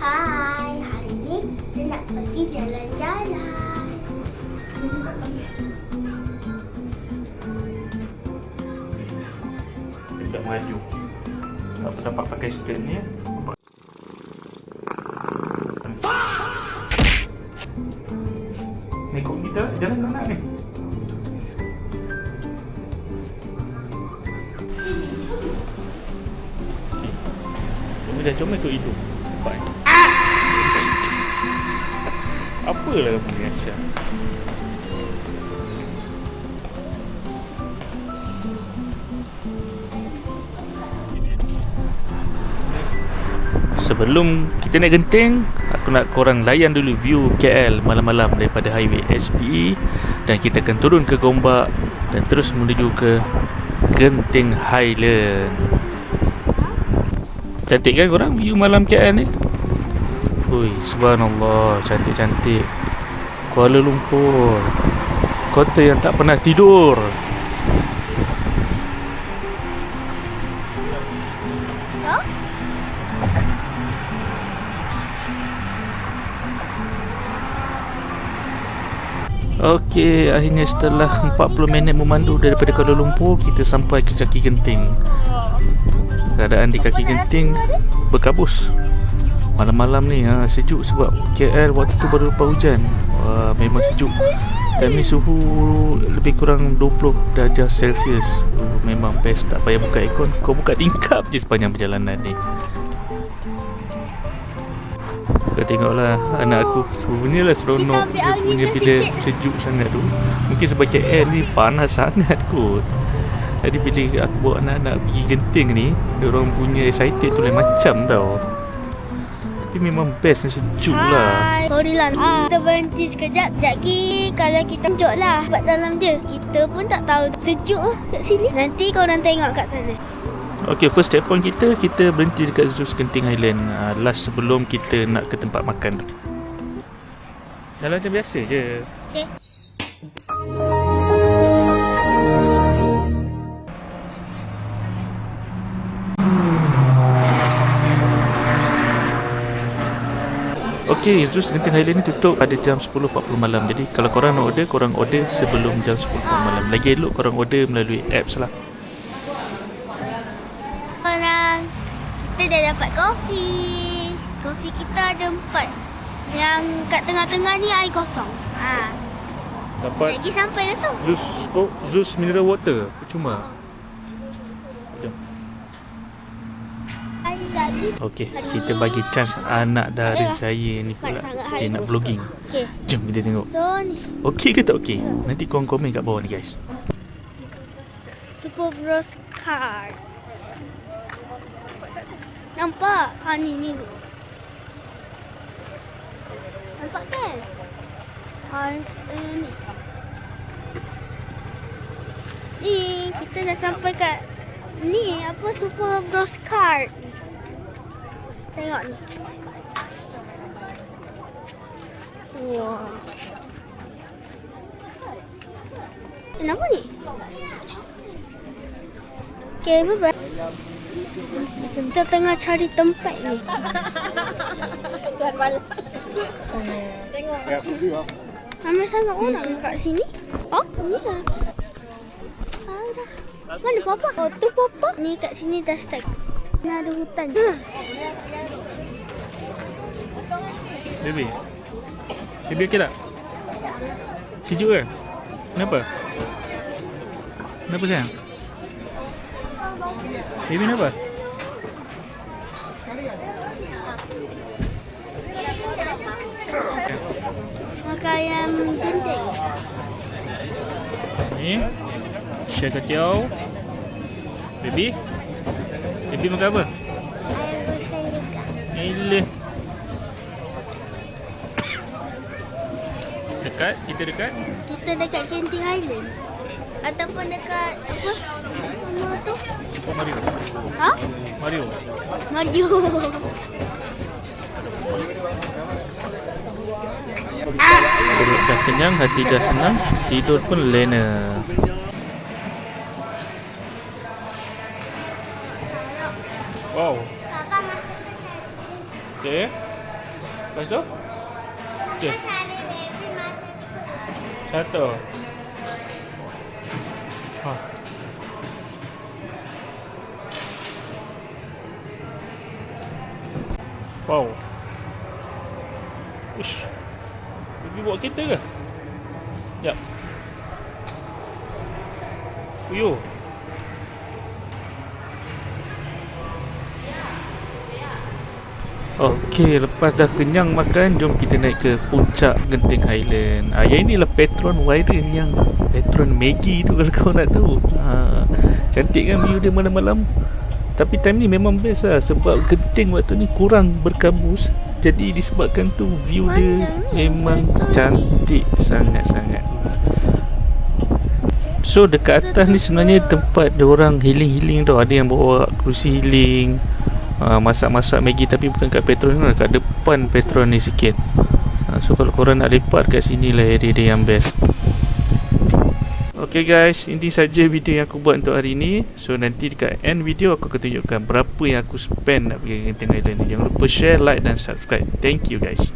Hai, hari ni kita nak pergi jalan-jalan. Dia tak maju. Tak dapat pakai skirt ni. Ni ikut kita jalan mana ni? Jom ikut hidung. Nampak ni? Apalah kamu ni Aisyah? Sebelum kita naik Genting, aku nak korang layan dulu view KL malam-malam daripada highway SPE, dan kita akan turun ke Gombak dan terus menuju ke Genting Highland. Cantik kan korang view malam KL ni? Ui, subhanallah, cantik-cantik. Kuala Lumpur, kota yang tak pernah tidur. Okey, akhirnya setelah 40 minit memandu daripada Kuala Lumpur, kita sampai ke kaki Genting. Keadaan di kaki Genting berkabus. Malam-malam ni sejuk sebab KL waktu tu baru lepas hujan. Memang sejuk. Time ni suhu lebih kurang 20 darjah Celsius. Memang best, tak payah buka aircon. Kau buka tingkap je sepanjang perjalanan ni. Kau tengoklah anak aku, sebenarnya seronok dia punya bila sejuk sangat tu. Mungkin sebab KL ni panas sangat kot. Jadi bila aku bawa anak-anak pergi Genting ni, diorang punya excited tu lain macam tau. Tapi memang best dan sejuk lah. Sorry lah, kita berhenti sekejap. Sekejap lagi kalau kita duduk lah sebab dalam je. Kita pun tak tahu sejuk lah kat sini. Nanti korang tengok kat sana. Okay, first step point kita berhenti dekat Zeus Genting Highland. Last sebelum kita nak ke tempat makan. Jalan macam biasa je. Okay. Okay, Zeus Genting Highland ni tutup pada jam 10.40 malam. Jadi kalau korang nak order, korang order sebelum jam 10.40 malam. Lagi elok korang order melalui apps lah. Orang, kita dah dapat kopi. Kopi kita ada 4. Yang kat tengah-tengah ni air kosong. Dapat lagi sampai dah tu. Zeus mineral water. Percuma. Okey, kita bagi chance anak dara saya ni pula. Dia nak vlogging. Okay. Jom kita tengok. So ni. Okey ke tak okey? Nanti korang komen kat bawah ni guys. Super Bros card. Nampak? Ni. Nampak kan? Ni. Ni, kita dah sampai kat ni, apa, Super Bros card. Tengok ni. Wah. Kenapa ni? Okay, bye-bye. Kita tengah cari tempat ni. Tuan malam. Tengok. Ramai sangat orang kat sini. Oh, ni lah. Mana Papa? Oh, tu Papa. Ni kat sini dah start. Ni ada hutan. Baby okey tak? Sejuk ke? Kenapa sayang? Baby kenapa? Makan ayam Genting. Ni share kacau. Baby makan apa? Ini dekat? Kita dekat Genting Highland. Ataupun dekat apa? Nama tu? Super Mario. Mario. Perut dah kenyang, hati dah senang, tidur pun lena. Wow. Kakak masuk. Okay. Lepas tu? Okay. Satu. Ha. Wow. Ush. Pergi bawa kereta ke? Sekejap. Uyuh. Okey, lepas dah kenyang makan, jom kita naik ke puncak Genting Highland. Yang inilah Petron Wyren, yang Petron Maggie tu kalau kau nak tahu. Cantik kan view dia malam-malam. Tapi time ni memang best lah, sebab genting waktu ni kurang berkabus. Jadi disebabkan tu view dia memang cantik sangat-sangat. So dekat atas ni sebenarnya tempat diorang healing-healing tau. Ada yang bawa kerusi healing, masak-masak Maggi, tapi bukan kat Petron ni, kat depan Petron ni sikit. So kalau korang nak lepak kat sini lah area dia yang best. Okay guys, ini saja video yang aku buat untuk hari ni. So nanti dekat end video aku akan tunjukkan berapa yang aku spend nak pergi Genting Highland ni. Jangan lupa share, like dan subscribe. Thank you guys.